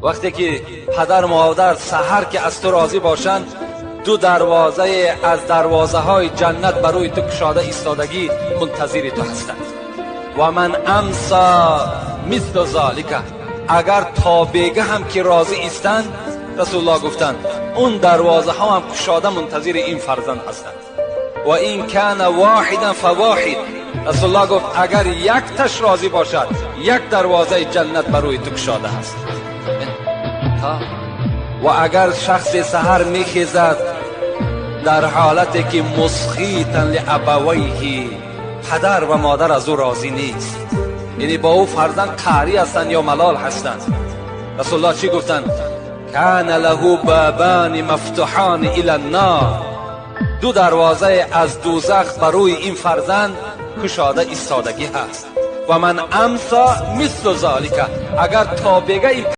وقتی که پدر مادر سحر که از تو راضی باشند، دو دروازه از دروازه های جنت برای تو گشاده ایستادگی منتظر تو هستند. و من امسا مثل ذالک، اگر تا بیگه هم که راضی ایستند، رسول الله گفتند اون دروازه ها هم گشاده منتظر این فرزند هستند. و این کان واحدا فواحد، رسول الله گفت اگر یک تش راضی باشد، یک دروازه جنت برای تو گشاده هست. و اگر شخص سحر میخیزد در حالتی که مسخیتا لابویه، پدر و مادر از او راضی نیست، یعنی با او فرزند قهری هستند یا ملال هستند، رسول الله چی گفتند؟ کان له بابان مفتوحان الی النار، دو دروازه از دوزخ برای این فرزند گشاده ایستادگی هست. و من امسا مثل ذالک، اگر تا بگه